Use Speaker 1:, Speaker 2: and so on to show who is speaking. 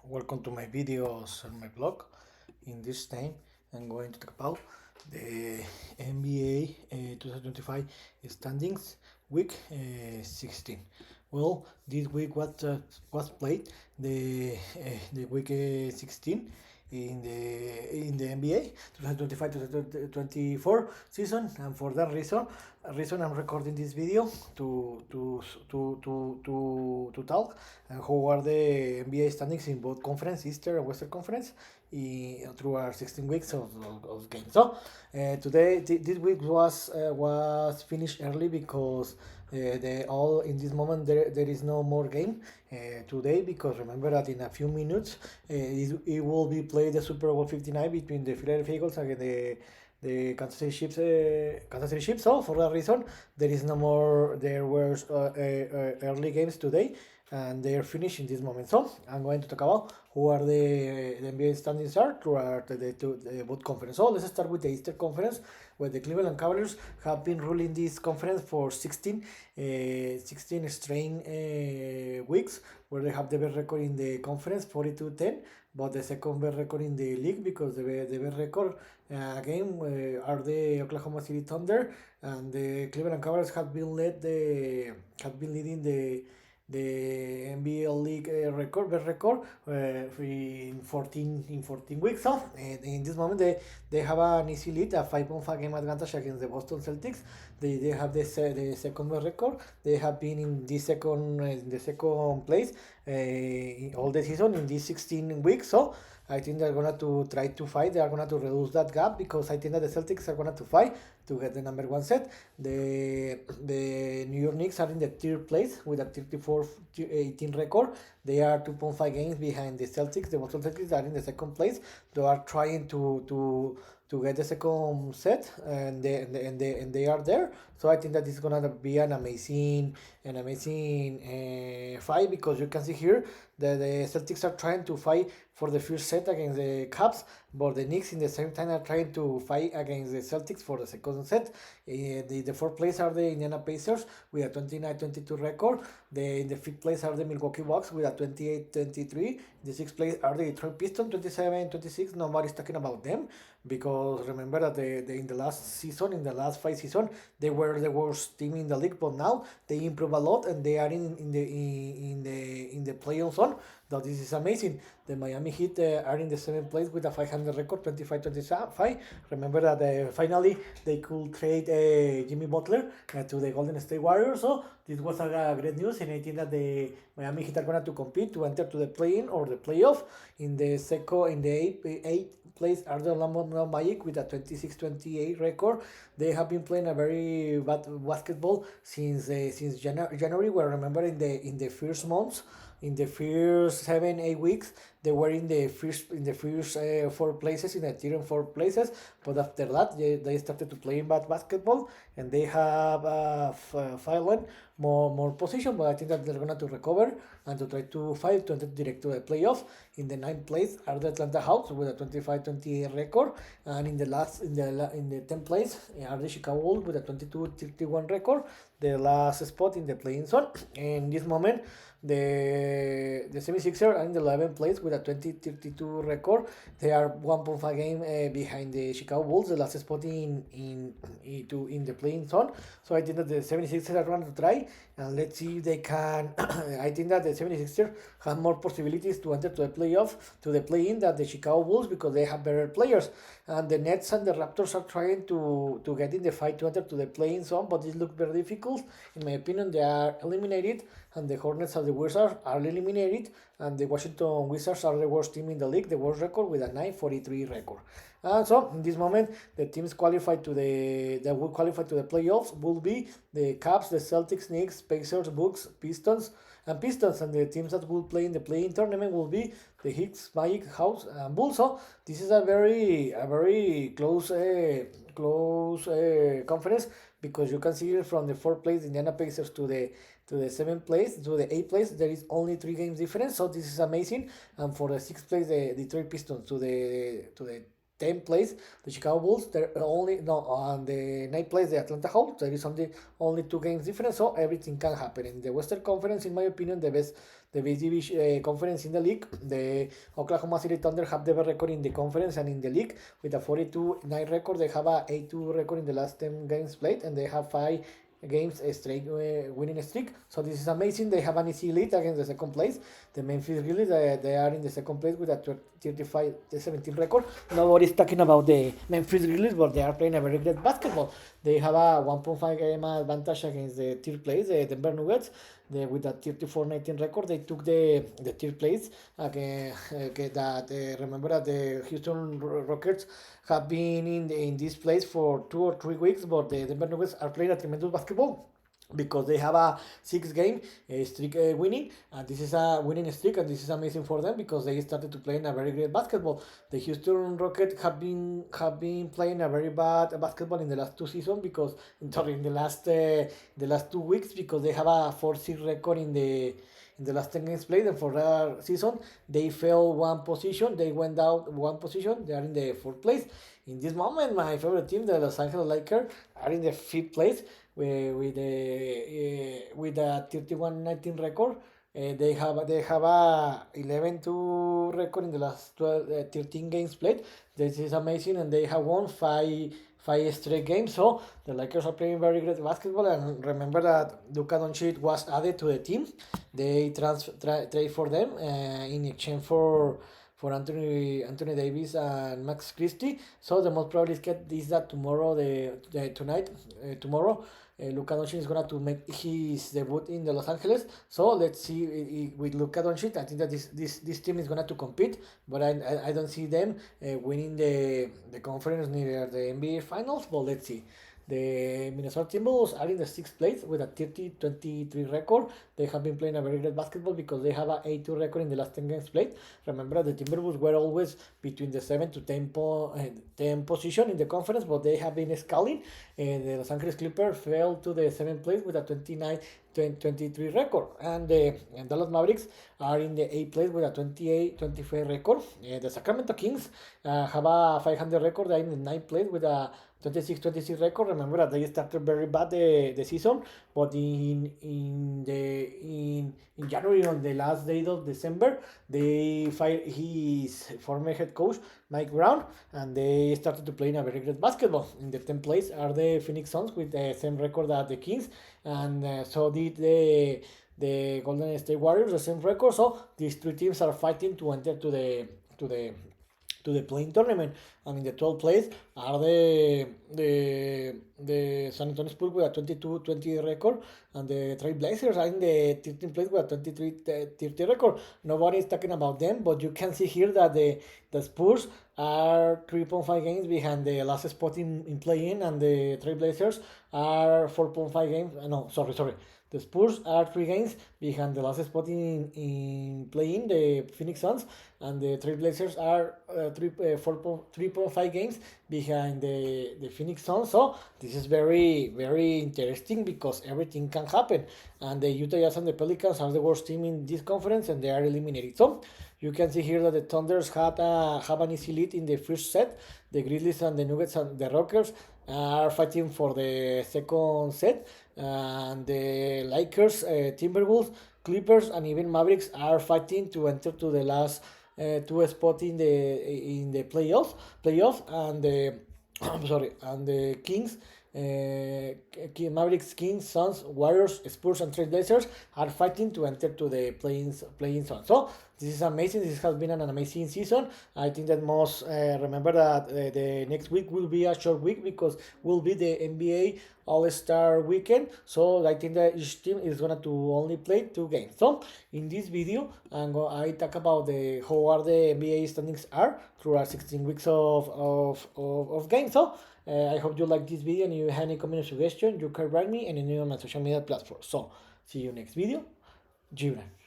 Speaker 1: Welcome to my videos on my blog. In this time, I'm going to talk about the NBA 2025 standings week 16. Well, this week was played the week 16 in the NBA 2025-2024 season, and for that reason I'm recording this video to talk and how are the NBA standings in both conference, Eastern and Western Conference, through our 16 weeks of games. So this week was finished early because the all in this moment there is no more game today, because remember that in a few minutes it will be played the Super Bowl 59 between the Philadelphia Eagles and the Kansas City Chiefs. Kansas City Chiefs. So for that reason, there is no more. There were early games today, and they are finished in this moment. So I'm going to talk about who are the NBA standings are throughout the both conference. So let's start with the Eastern Conference, where the Cleveland Cavaliers have been ruling this conference for 16 straight weeks, where they have the best record in the conference, 42-10, but the second best record in the league, because the best record game are the Oklahoma City Thunder, and the Cleveland Cavaliers have been leading the NBL League best record in 14 weeks off. And in this moment, they have an easy lead, a 5.5 game advantage against the Boston Celtics. They have the second best record. They have been in the second place all the season in these 16 weeks. So I think they're gonna to try to fight. They are gonna to reduce that gap, because I think that the Celtics are gonna to fight to get the number one set. The New York Knicks are in the third place with a 34-18 record. They are 2.5 games behind the Celtics. The Boston Celtics are in the second place. They are trying to get the second set, and they are there. So I think that this is gonna be an amazing fight, because you can see here that the Celtics are trying to fight for the first set against the Cavs, but the Knicks in the same time are trying to fight against the Celtics for the second set. The fourth place are the Indiana Pacers with a 29-22 record. In the fifth place are the Milwaukee Bucks with a 28-23. The sixth place are the Detroit Pistons, 27-26. Nobody's talking about them, because remember that in the last season, in the last 5 seasons, they were the worst team in the league, but now they improve a lot and they are in the playoff zone. That this is amazing. The Miami Heat are in the seventh place with a 500 record, 25-25. Remember that finally they could trade Jimmy Butler to the Golden State Warriors. So this was a great news, and I think that the Miami Heat are going to compete to enter to the play-in or the playoff. In the eighth place are the Orlando Magic with a 26-28 record. They have been playing a very bad basketball since January. Where remember in the first months, in the first 7-8 weeks, they were in the first 4 places, in the tier and 4 places. But after that, they started to play bad basketball, and they have fallen more position. But I think that they're gonna to recover and to try to fight to enter direct to the playoff. In the ninth place are the Atlanta Hawks with a 25-28 record, and in the 10th place are the Chicago Bulls with a 22-31 record, the last spot in the playing zone. In this moment, the 76ers are in the 11th place with a 20-32 record. They are 1.5 game behind the Chicago Bulls, the last spot in the playing zone. So I think that the 76ers are going to try, and let's see if they can. I think that the 76ers have more possibilities to enter to the playoff, to the play-in, than the Chicago Bulls, because they have better players. And the Nets and the Raptors are trying to get in the fight to enter to the playing zone, but it looks very difficult. In my opinion, they are eliminated, and the Hornets and the Wizards are eliminated, and the Washington Wizards are the worst team in the league, the worst record with a 9-43 record. So in this moment, the teams qualified that will qualify to the playoffs will be the Cavs, the Celtics, Knicks, Pacers, Bucks, Pistons, and the teams that will play in the play-in tournament will be the Heat, Magic, Hawks, and Bulls. So this is a very close conference, because you can see from the fourth place Indiana Pacers to the seventh place, to the eighth place, there is only 3 games difference. So this is amazing. And for the sixth place, the Detroit Pistons to the 10th place, the Chicago Bulls, they're only no on the 9th place, the Atlanta Hawks. There is only 2 games difference, so everything can happen. In the Western Conference, in my opinion, the best division conference in the league. The Oklahoma City Thunder have the best record in the conference and in the league with a 42-9 record. They have a 8-2 record in the last 10 games played, and they have 5 games straight winning streak. So this is amazing. They have an easy lead against the second place. The Memphis Grizzlies, they are in the second place with a 35-17 record. Nobody's talking about the Memphis Grizzlies, but they are playing a very great basketball. They have a 1.5 game advantage against the third place, the Denver Nuggets. With a 34-19 record, they took the third place. Remember that the Houston Rockets have been in this place for 2 or 3 weeks, but the Denver Nuggets are playing a tremendous basketball because they have a 6-game streak winning, and this is a winning streak, and this is amazing for them because they started to play in a very great basketball. The Houston Rockets have been playing a very bad basketball in the last 2 seasons because in the last 2 weeks because they have a 4-6 record in the last 10 games played, and for that season they fell 1 position. They went down 1 position. They are in the 4th place. In this moment, my favorite team, the Los Angeles Lakers, are in the 5th place with a 31-19 record. They have a 11-2 record in the last 13 games played. This is amazing, and they have won 5 straight games. So the Lakers are playing very great basketball. And remember that Luka Doncic was added to the team. They trade for them in exchange for Anthony Davis and Max Christie. So the most probably is that tomorrow, tomorrow, Luka Doncic is going to make his debut in the Los Angeles. So let's see with Luka Doncic. I think that this team is going to compete, but I don't see them winning the conference near the NBA Finals. But let's see. The Minnesota Timberwolves are in the 6th place with a 30-23 record. They have been playing a very great basketball because they have a 8-2 record in the last 10 games played. Remember the Timberwolves were always between the 7 to 10 position in the conference, but they have been scaling. The Los Angeles Clippers fell to the 7th place with a 29-23 record, and the Dallas Mavericks are in the 8th place with a 28-25 record. The Sacramento Kings have a 500 record. They are in the 9th place with a 26-26 record. Remember that they started very bad the season, but in January, on the last day of December, they fired his former head coach Mike Brown, and they started to play in a very great basketball. In the 10th place are the Phoenix Suns with the same record as the Kings, and so did the Golden State Warriors, the same record. So these 3 teams are fighting to enter to the playing tournament. And in the 12th place are the San Antonio Spurs with a 22-20 record, and the Trail Blazers are in the 13th place with a 23-30 record. Nobody is talking about them, but you can see here that the Spurs are 3.5 games behind the last spot in play-in, and the Trail Blazers are 4.5 games. No, sorry. The Spurs are 3 games behind the last spot in play-in, the Phoenix Suns, and the Trail Blazers are 3.5 games behind the Phoenix Suns. So this is very, very interesting because everything can happen. And the Utah Jazz and the Pelicans are the worst team in this conference, and they are eliminated. So you can see here that the Thunders have an easy lead in the first set. The Grizzlies and the Nuggets and the Rockers are fighting for the second set, and the Lakers, Timberwolves, Clippers, and even Mavericks are fighting to enter to the last 2 spots in the playoffs, and the and the Kings. Mavericks, Kings, Suns, Warriors, Spurs, and Trail Blazers are fighting to enter to the playing zone. So this is amazing. This has been an amazing season. I think that most remember that the next week will be a short week because will be the NBA All-Star weekend. So I think that each team is gonna to only play 2 games. So in this video, I talk about how are the NBA standings are through our 16 weeks of games. So I hope you like this video, and if you have any comment or suggestion, you can write me and any of my social media platforms. So see you next video. Gibran.